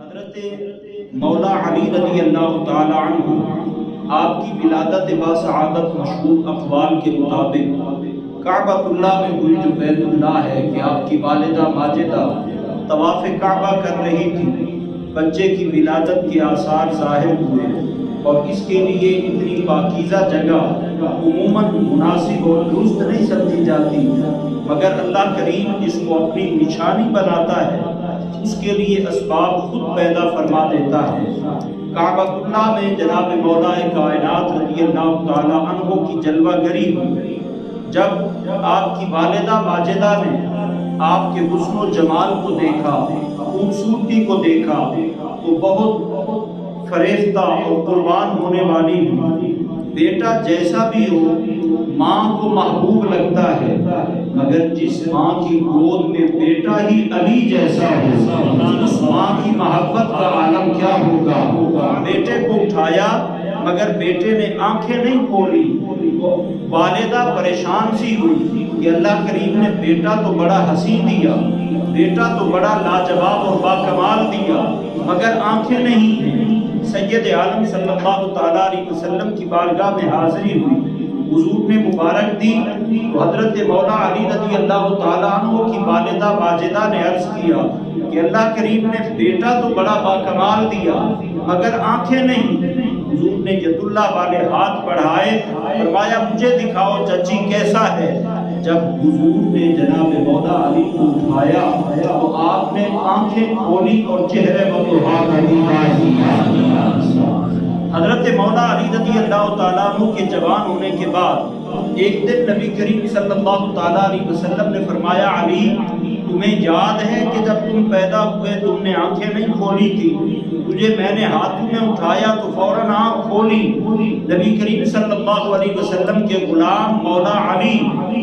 حضرت مولا علی رضی اللہ تعالی عنہ آپ کی ولادت باسعادت مشہور اقوال کے مطابق کعبۃ اللہ میں ہوئی جو بیت اللہ ہے کہ آپ کی والدہ ماجدہ طواف کعبہ کر رہی تھی، بچے کی ولادت کے آثار ظاہر ہوئے اور اس کے لیے اتنی پاکیزہ جگہ عموماً مناسب اور درست نہیں سمجھی جاتی، مگر اللہ کریم جس کو اپنی نشانی بناتا ہے اس کے لیے اسباب خود پیدا فرما دیتا ہے۔ کعبۃ اللہ میں جناب مولا کائنات رضی اللہ تعالی عنہ کی جلوہ گری ہوئی جب آپ کی والدہ ماجدہ نے آپ کے حسن و جمال کو دیکھا، خوبصورتی کو دیکھا تو بہت فریفتہ اور قربان ہونے والی ہوئی۔ بیٹا جیسا بھی ہو ماں کو محبوب لگتا ہے، مگر جس ماں کی گود میں بیٹا ہی علی جیسا ہو اس ماں کی محبت کا عالم کیا ہوگا۔ بیٹے کو اٹھایا مگر بیٹے نے آنکھیں نہیں کھولی، والدہ پریشان سی ہوئی کہ اللہ کریم نے بیٹا تو بڑا حسین دیا، بیٹا تو بڑا لاجواب اور باکمال دیا، مگر آنکھیں نہیں ہیں۔ سید عالم صلی اللہ تعالیٰ علیہ وسلم کی بارگاہ میں حاضری ہوئی، حضور نے مبارک دی تو حضرت مولا علی رضی اللہ تعالیٰ عنہ کی والدہ ماجدہ نے عرض کیا کہ اللہ کریم نے بیٹا تو بڑا باکمال دیا مگر آنکھیں نہیں۔ حضور نے ید اللہ والے ہاتھ بڑھائے، فرمایا مجھے دکھاؤ چچی کیسا ہے۔ جب حضور نے جناب مولا علی کو اٹھایا تو آپ نے آنکھیں کھولی اور چہرے بطحا کر حضرت مولا علی رضی اللہ تعالیٰ عنہ کے جوان ہونے کے بعد ایک دن نبی کریم صلی اللہ تعالیٰ علیہ وسلم نے فرمایا علی تمہیں یاد ہے کہ جب تم پیدا ہوئے تم نے آنکھیں نہیں کھولی تھی، تجھے میں نے ہاتھوں میں اٹھایا تو فوراً آنکھ کھولی۔ نبی کریم صلی اللہ علیہ وسلم کے غلام مولا علی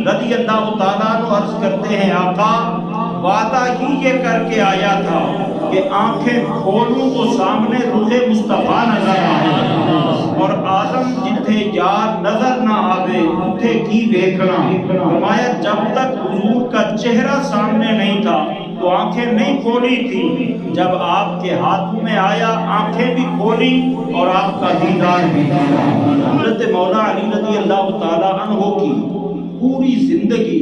رضی اللہ تعالیٰ عنہ عرض کرتے ہیں آقا وعدہ ہی یہ کر کے آیا تھا کہ آنکھیں کھولوں تو سامنے رخ مصطفیٰ نظر آئے اور آدم جتھے یار نظر نہ آوے اتھے کی دیکھنا۔ فرمایا جب تک حضور کا چہرہ سامنے نہیں تھا تو آنکھیں نہیں کھولی تھی، جب آپ کے ہاتھوں میں آیا آنکھیں بھی کھولی اور آپ کا دیدار بھی کیا۔ حضرت مولا علی رضی اللہ تعالی عنہ کی پوری زندگی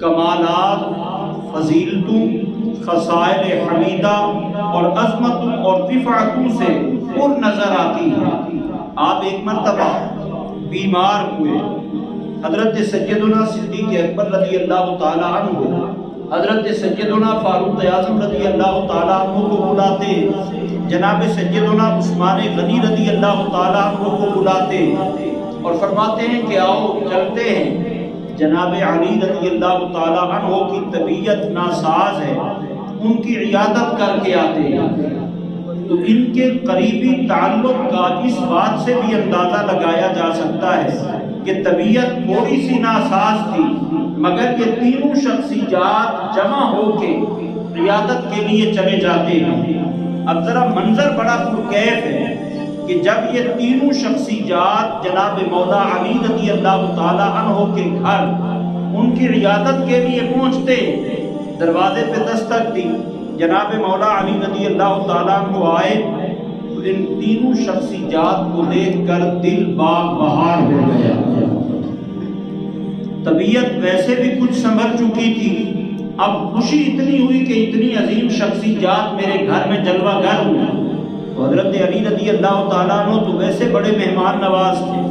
کمالات، فضیلتوں، خصائل حمیدہ اور عظمتوں اور رفعتوں سے پر نظر آتی ہے۔ آپ ایک مرتبہ بیمار ہوئے، حضرت سیدنا صدیق اکبر رضی اللہ تعالی عنہ حضرت سیدنا فاروق اعظم رضی اللہ تعالی عنہ کو بلاتے، جناب سیدنا عثمان غنی رضی اللہ تعالی عنہ کو بلاتے اور فرماتے ہیں کہ آؤ چلتے ہیں۔ جناب علی رضی اللہ تعالی عنہ کی طبیعت ناساز ہے، ان کی عیادت کر کے آتے ہیں تو ان کے قریبی تعلق کا اس بات سے بھی اندازہ لگایا جا سکتا ہے کہ طبیعت تھوڑی سی ناساز تھی، مگر یہ تینوں شخصیات جمع ہو کے عیادت کے لیے چلے جاتے ہیں۔ اب ذرا منظر بڑا پرکیف ہے کہ جب یہ تینوں شخصیات جناب مولا علی رضی اللہ تعالی عنہ کے گھر ان کی عیادت کے لیے پہنچتے، دروازے پہ دستک دی، جناب مولا علی رضی اللہ تعالیٰ عنہ آئے تو ان تینوں شخصیات کو دیکھ کر دل باغ بہار ہو گیا۔ طبیعت ویسے بھی کچھ سنبھل چکی تھی، اب خوشی اتنی ہوئی کہ اتنی عظیم شخصیات میرے گھر میں جلوہ گر ہوئی۔ تو حضرت علی رضی اللہ تعالیٰ عنہ تو ویسے بڑے مہمان نواز تھے،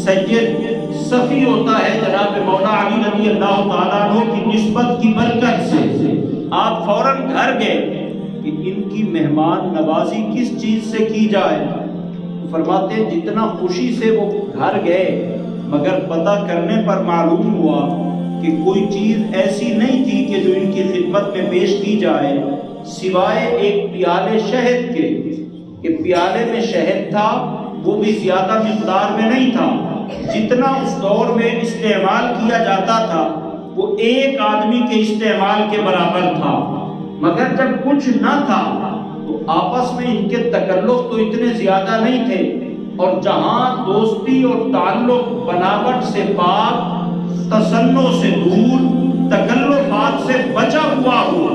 سید سخی ہوتا ہے جناب مولا علی رضی اللہ تعالیٰ عنہ کی نسبت کی برکت سے آپ فوراً گھر گئے کہ ان کی مہمان نوازی کس چیز سے کی جائے۔ فرماتے ہیں جتنا خوشی سے وہ گھر گئے مگر پتہ کرنے پر معلوم ہوا کہ کوئی چیز ایسی نہیں تھی کہ جو ان کی خدمت میں پیش کی جائے سوائے ایک پیالے شہد کے، کہ پیالے میں شہد تھا وہ بھی زیادہ مقدار میں نہیں تھا، جتنا اس دور میں استعمال کیا جاتا تھا وہ ایک آدمی کے استعمال کے برابر تھا، مگر جب کچھ نہ تھا تو آپس میں ان کے تکلف تو اتنے زیادہ نہیں تھے، اور جہاں دوستی اور تعلق بناوٹ سے پاک، تصنع سے دور، تکلفات سے بچا ہوا ہو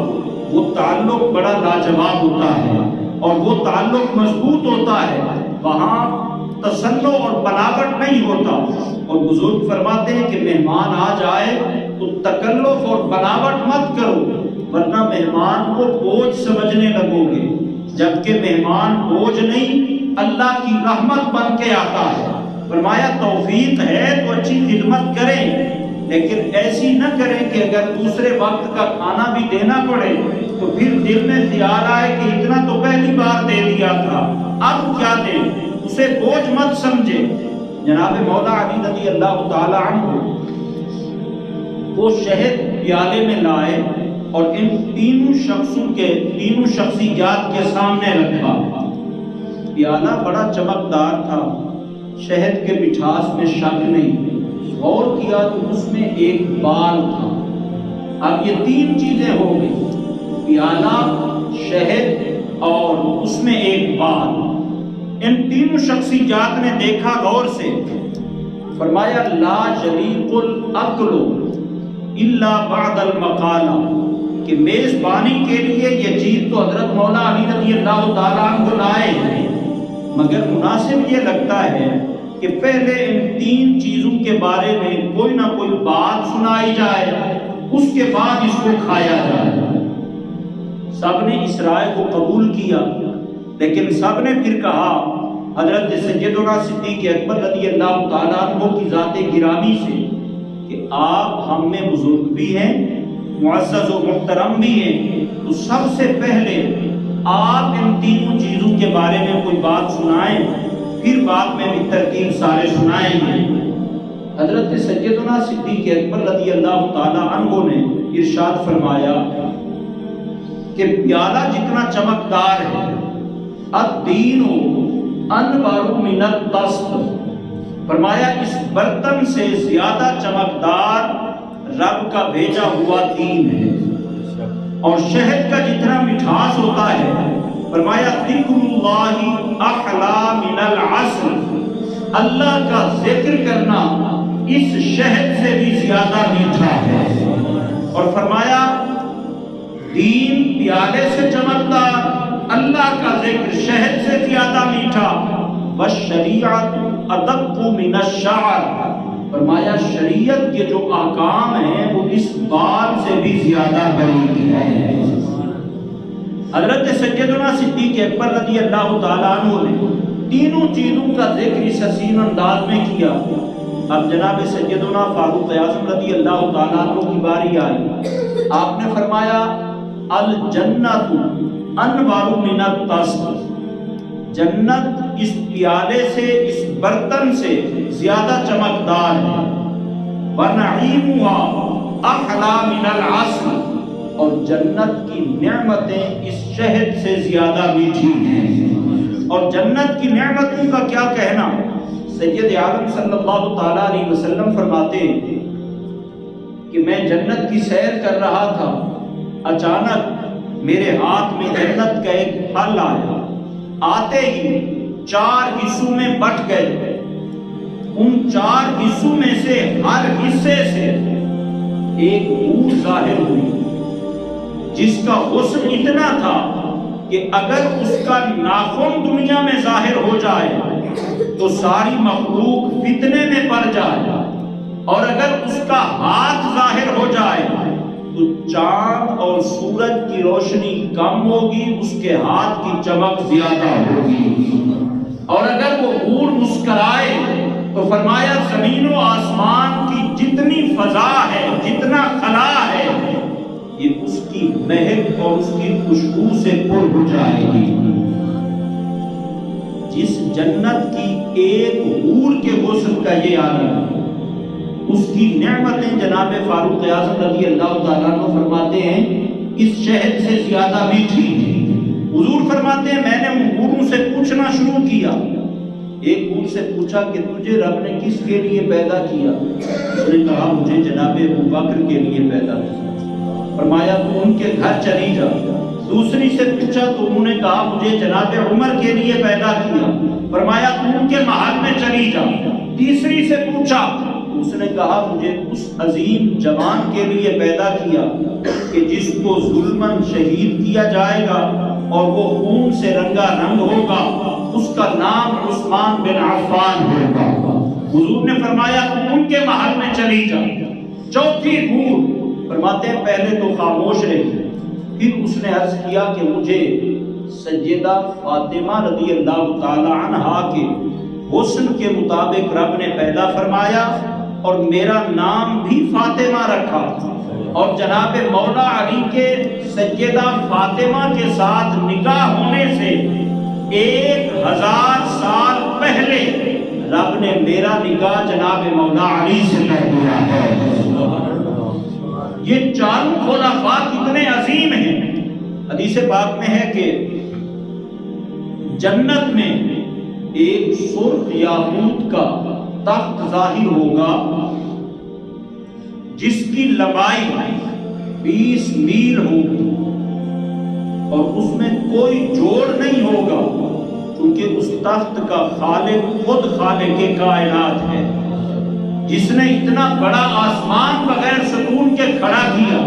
وہ تعلق بڑا لاجواب ہوتا ہے۔ اور وہ تعلق مضبوط ہوتا ہے، وہاں تسنع اور بناوٹ نہیں ہوتا۔ اور بزرگ فرماتے ہیں کہ مہمان آ جائے تو تکلف اور بناوٹ مت کرو، ورنہ مہمان کو بوجھ سمجھنے لگو گے، جبکہ مہمان بوجھ نہیں، اللہ کی رحمت بن کے آتا ہے۔ فرمایا توفیق ہے تو اچھی خدمت کریں، لیکن ایسی نہ کریں کہ اگر دوسرے وقت کا کھانا بھی دینا پڑے تو پھر دل میں خیال آئے کہ اتنا تو پہلی بار دے دیا تھا، اب کیا دیں، اسے بوجھ مت سمجھے۔ جناب مولا علی رضی اللہ تعالی عنہ وہ شہد پیالے میں لائے اور ان تینوں شخصیات کے سامنے رکھا۔ پیالہ بڑا چمکدار تھا، شہد کے مٹھاس میں شک نہیں، غور کیا تو اس میں ایک بال تھا۔ اب یہ تین چیزیں ہو گئی، پیالہ، شہد اور اس میں ایک بال۔ ان تینوں شخصیات نے دیکھا غور سے، فرمایا لا یلیق الاکل الا بعد المقالہ، کہ میزبانی کے لیے یہ چیز تو حضرت مولا علی رضی اللہ تعالیٰ عنہ لائے ہیں، مگر مناسب یہ لگتا ہے کہ پہلے ان تین چیزوں کے بارے میں کوئی نہ کوئی بات سنائی جائے، اس کے بعد اس کو کھایا جائے۔ سب نے اس رائے کو قبول کیا، لیکن سب نے پھر کہا حضرت سیدنا صدیق اکبر رضی اللہ تعالیٰ عنہ کی ذات گرامی سے کہ آپ ہم میں بزرگ بھی ہیں، معزز و محترم بھی ہیں، تو سب سے پہلے آپ ان تینوں چیزوں کے بارے میں کوئی بات سنائیں، پھر بعد میں بھی ترتیب سارے سنائیں گے۔ حضرت سیدنا صدیق اکبر رضی اللہ تعالیٰ عنہ نے ارشاد فرمایا کہ پیالہ جتنا چمکدار ہے، الدین انور من الطست، فرمایا اس برتن سے زیادہ چمکدار رب کا بھیجا ہوا دین ہے۔ اور شہد کا جتنا مٹھاس ہوتا ہے، فرمایا ذکر اللہ احلی من العسل، اللہ کا ذکر کرنا اس شہد سے بھی زیادہ میٹھا ہے۔ اور فرمایا دین پیالے سے چمکدار، اللہ کا ذکر شہد سے زیادہ میٹھا، والشریعت ادق من الشعر، فرمایا شریعت کے جو احکام ہیں وہ اس بال سے بھی زیادہ باریک ہیں۔ حضرت سیدنا صدیق اکبر رضی اللہ تعالیٰ عنہ نے تینوں چیزوں کا ذکر اس حسین انداز میں کیا۔ اب جناب سیدنا فاروق اعظم رضی اللہ تعالیٰ عنہ کی باری آئی، آپ نے فرمایا الجنت انوار من الطست، جنت اس پیالے سے، اس برتن سے زیادہ چمکدار ہے، وَنَعِيمُهَا أَحْلَى مِنَ الْعَسْلِ، اور جنت کی نعمتیں اس شہد سے زیادہ میٹھی ہیں۔ اور جنت کی نعمتوں کا کیا کہنا، سید عالم صلی اللہ تعالیٰ علیہ وسلم فرماتے ہیں کہ میں جنت کی سیر کر رہا تھا، اچانک میرے ہاتھ میں جنت کا ایک پھل آیا، آتے ہی 4 حصوں میں بٹ گئے، ان 4 حصوں میں سے ہر حصے سے ایک حور ظاہر ہوئی، جس کا حسن اتنا تھا کہ اگر اس کا ناخن دنیا میں ظاہر ہو جائے تو ساری مخلوق فتنے میں پڑ جائے، اور اگر اس کا ہاتھ ظاہر ہو جائے تو چاند اور سورج کی روشنی کم ہوگی، اس کے ہاتھ کی چمک زیادہ ہوگی، اور اگر وہ حور مسکرائے تو فرمایا زمین و آسمان کی جتنی فضا ہے، جتنا خلا ہے، یہ اس کی مہک اور اس کی خوشبو سے پر ہو جائے گی۔ جس جنت کی ایک حور کے حسن کا یہ عالم، اس کی نعمتیں جناب فاروق اعظم رضی اللہ تعالیٰ عنہ فرماتے ہیں اس شہد سے زیادہ میٹھی ہیں۔ حضور فرماتے ہیں میں نے ان حوروں سے پوچھنا شروع کیا، ایک حور سے پوچھا کہ تجھے رب نے کس کے لیے پیدا کیا؟ اس نے کہا مجھے جناب ابوبکر کے لیے پیدا کیا۔ فرمایا تو ان کے گھر چلی جا۔ دوسری سے پوچھا تو انہوں نے کہا مجھے جناب عمر کے لیے پیدا کیا۔ فرمایا تو ان کے محل میں چلی جا۔ تیسری سے پوچھا، اس نے کہا مجھے اس عظیم جوان کے لیے پیدا کیا کہ جس کو ظلماً شہید کیا جائے گا اور وہ خون سے رنگا رنگ ہوگا، اس کا نام عثمان بن عفان ہوگا۔ حضور نے فرمایا تم ان کے محل میں چلی جا۔ چوتھی حور فرماتے ہیں پہلے تو خاموش رہی، پھر اس نے عرض کیا کہ مجھے سیدہ فاطمہ رضی اللہ تعالی عنہا کے حسن کے مطابق رب نے پیدا فرمایا اور میرا نام بھی فاطمہ رکھا، اور جناب مولا علی کے سیدہ فاطمہ کے ساتھ نکاح ہونے سے 1000 سال پہلے رب نے میرا نکاح جناب مولا علی سے کر دیا ہے۔ یہ چاروں خلفاء کتنے عظیم ہیں۔ حدیث پاک میں ہے کہ جنت میں ایک سرخ یاقوت کا تخت ظاہر ہوگا جس کی لمبائی 20 میل ہوگی، اور اس میں کوئی جوڑ نہیں ہوگا، کیونکہ اس تخت کا خالق خود خالق کائنات ہے، جس نے اتنا بڑا آسمان بغیر ستون کے کھڑا کیا،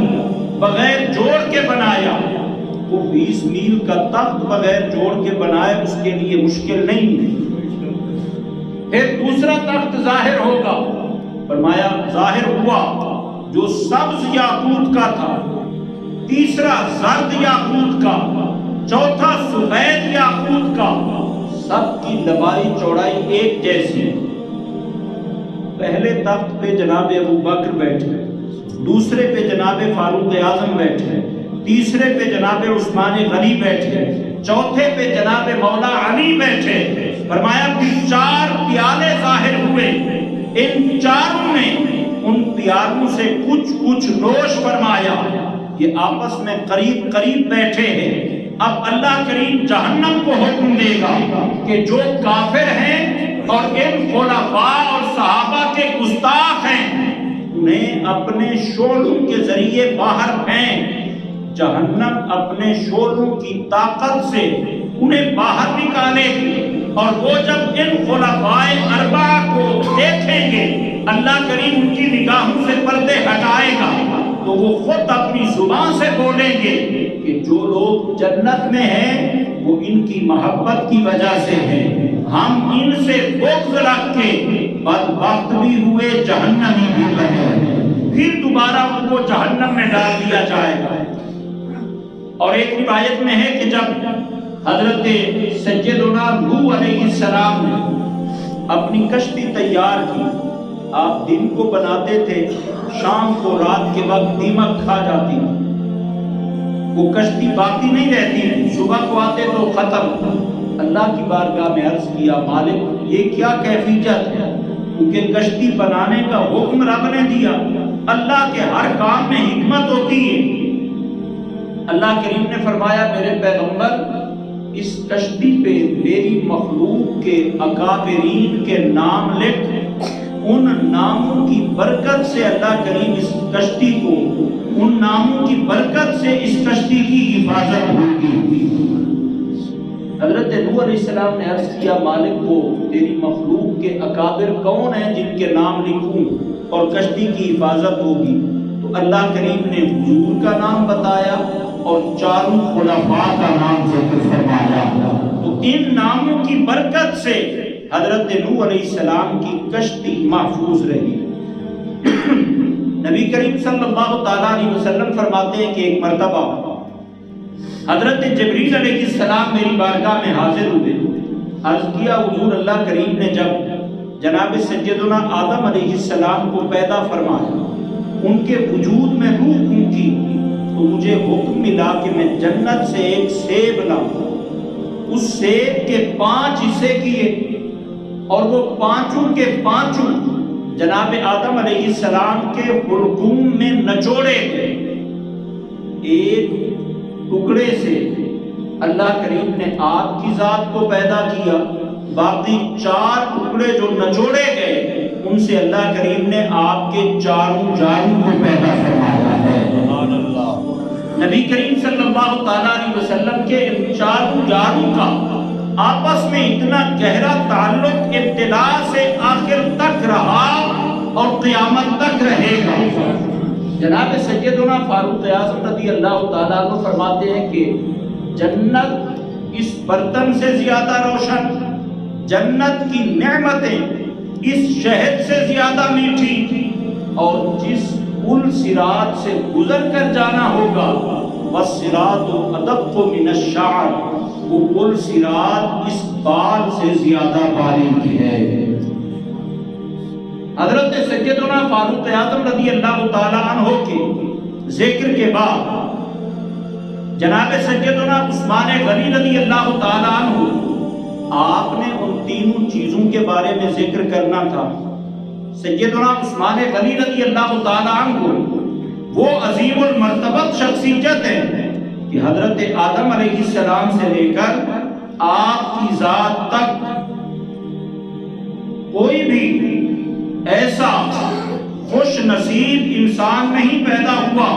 بغیر جوڑ کے بنایا۔ وہ 20 میل کا تخت بغیر جوڑ کے بنائے، اس کے لیے مشکل نہیں ہے۔ پھر دوسرا تخت ظاہر ہوگا، فرمایا ظاہر ہوا جو سبز یاقوت کا تھا، تیسرا زرد یاقوت کا، چوتھا سفید یاقوت کا، سب کی لمبائی چوڑائی ایک جیسی۔ پہلے تخت پہ جناب ابو بکر بیٹھے، دوسرے پہ جناب فاروق اعظم بیٹھے، تیسرے پہ جناب عثمان غنی بیٹھے، چوتھے پہ جناب مولا علی بیٹھے۔ فرمایا کہ 4 پیالے ظاہر ہوئے، ان چاروں نے ان پیالوں سے کچھ کچھ نوش فرمایا۔ یہ آپس میں قریب قریب بیٹھے ہیں۔ اب اللہ کریم جہنم کو حکم دے گا کہ جو کافر ہیں اور ان خلفاء اور صحابہ کے گستاخ ہیں انہیں اپنے شعلوں کے ذریعے باہر پھینک۔ جہنم اپنے شعلوں کی طاقت سے انہیں باہر نکالے گی، اور وہ جب ان خلفاء اربعہ کو دیکھیں گے اللہ کریم ان کی نگاہوں سے پردے ہٹائے گا، تو وہ خود اپنی زبان سے بولیں گے کہ جو لوگ جنت میں ہیں وہ ان کی محبت کی وجہ سے ہیں، ہم ان سے بغض رکھ کے بدبخت بھی ہوئے، جہنمی بھی بنے، پھر دوبارہ ان کو جہنم میں ڈال دیا جائے گا۔ اور ایک روایت میں ہے کہ جب حضرت سیدنا نوح علیہ السلام نے اپنی کشتی تیار کی، آپ دن کو بناتے تھے، شام کو رات کے وقت دیمک کھا جاتی، وہ کشتی باقی نہیں رہتی، صبح کو آتے تو ختم۔ اللہ کی بارگاہ میں عرض کیا مالک یہ کیا کیفیت ہے، کیونکہ کشتی بنانے کا حکم رب نے دیا، اللہ کے ہر کام میں حکمت ہوتی ہے۔ اللہ کریم نے فرمایا میرے پیغمبر اس کشتی پہ میری مخلوق کے اکابرین کے نام لکھ، ان ناموں کی برکت سے اللہ کریم اس کشتی کو، ان ناموں کی برکت سے اس کشتی کی حفاظت ہوگی۔ حضرت نوح علیہ السلام نے عرض کیا مالک کو تیری مخلوق کے اکابر کون ہیں جن کے نام لکھوں اور کشتی کی حفاظت ہوگی؟ تو اللہ کریم نے حضور کا نام بتایا اور چاروں خلفاء کا نام ذکر فرمایا۔ تو ان ناموں کی برکت سے حضرت نوح علیہ السلام کی کشتی محفوظ رہی۔ نبی کریم صلی اللہ تعالیٰ علیہ وسلم فرماتے ہیں کہ ایک مرتبہ حضرت جبریل علیہ السلام میری بارگاہ میں حاضر ہوئے، عرض کیا حضور اللہ کریم نے جب جناب سیدنا آدم علیہ السلام کو پیدا فرمایا، ان کے وجود میں روح پھونکی، تو مجھے حکم ملا کہ میں جنت سے ایک سیب لاؤں، اس سیب کے 5 حصے کیے، اور وہ پانچوں کے پانچوں جناب آدم علیہ السلام کے حلقوم میں نچوڑے گئے۔ ایک ٹکڑے سے اللہ کریم نے آپ کی ذات کو پیدا کیا، باقی 4 ٹکڑے جو نچوڑے گئے ان سے اللہ کریم نے آپ کے چاروں جاروں کو پیدا فرمایا ہے۔ سبحان اللہ۔ نبی کریم صلی اللہ تعالیٰ علیہ وسلم کے ان چاروں جاروں کا آپس میں اتنا گہرا تعلق ابتدا سے آخر تک رہا اور قیامت تک رہے گا۔ جناب سیدنا فاروق اعظم رضی اللہ تعالیٰ عنہ فرماتے ہیں کہ جنت اس برتن سے زیادہ روشن، جنت کی نعمتیں اس شہد سے زیادہ میٹھی، اور جس پل صراط سے گزر کر جانا ہوگا والصراط ادق من الشعر، وہ پل صراط اس بال سے زیادہ باریک ہے۔ حضرت سیدنا فاروق اعظم رضی اللہ تعالی عنہ کے ذکر کے بعد جناب سیدنا عثمان غنی رضی اللہ تعالی عنہ، آپ نے ان تینوں چیزوں کے بارے میں ذکر کرنا تھا۔ سیدنا عثمان غنی رضی اللہ تعالی عنہ وہ عظیم المرتبت شخصیت ہے کہ حضرت آدم علیہ السلام سے لے کر آپ کی ذات تک کوئی بھی ایسا خوش نصیب انسان نہیں پیدا ہوا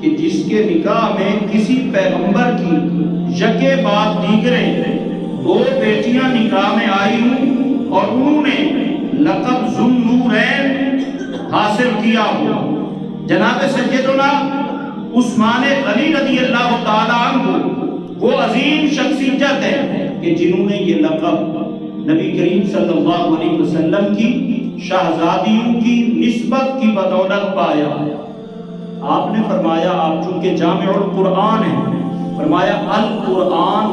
کہ جس کے نکاح میں کسی پیغمبر کی یکے بعد دیگرے دو بیٹیاں نکاح میں آئی ہوں اور انہوں نے لقب ذو النورین حاصل کیا ہو۔ جناب سیدنا عثمان غنی رضی اللہ تعالی عنہ وہ عظیم شخصیت ہے کہ جنہوں نے یہ لقب نبی کریم صلی اللہ علیہ وسلم کی شہزادیوں کی نسبت کی بدولت پایا۔ آپ نے فرمایا، آپ چونکہ جامع القرآن ہیں، فرمایا القرآن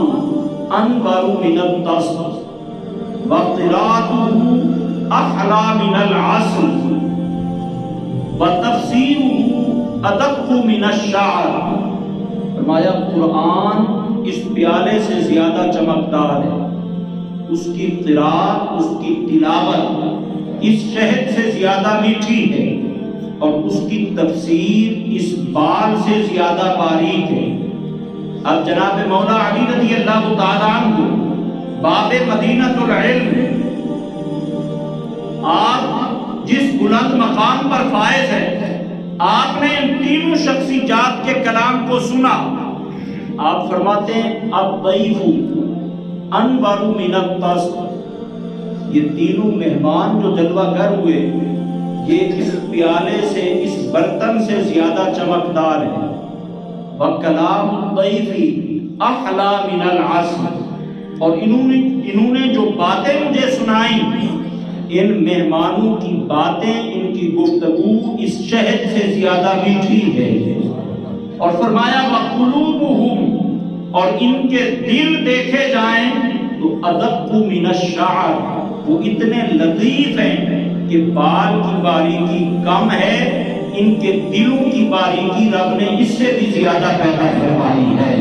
انور من التصف وقراءته احلا من العسل وتفسیرہ ادق من الشعر۔ فرمایا قرآن اس پیالے سے زیادہ چمکدار ہے، اس کی قراءت، اس کی تلاوت اس شہد سے زیادہ میٹھی ہے، اور اس کی تفسیر اس بال سے زیادہ باریک ہے۔ اب جناب مولا علی رضی اللہ تعالی عنہ باب مدینۃ العلم، آپ جس بلند مقام پر فائز ہے، آپ نے ان تینوں شخصیات کے کلام کو سنا۔ آپ فرماتے ہیں الضیف انور من التصف، یہ تینوں مہمان جو جلوہ گر ہوئے یہ اس پیالے سے، اس برتن سے زیادہ چمکدار ہے۔ وَكَلَامُ الضَّيْفِ أَحْلَى مِنَ الْعَسْلِ، اور انہوں نے جو باتیں مجھے سنائیں، ان مہمانوں کی باتیں، ان کی گفتگو اس شہد سے زیادہ میٹھی ہے۔ اور فرمایا وَقُلُوبُهُمْ، اور ان کے دل دیکھے جائیں تو أَدَقُّ مِنَ الشَّعْرِ، وہ اتنے لطیف ہیں کہ بال کی باریکی کم ہے، ان کے دلوں کی باریکی رب نے اس سے بھی زیادہ پیدا فرمائی ہے۔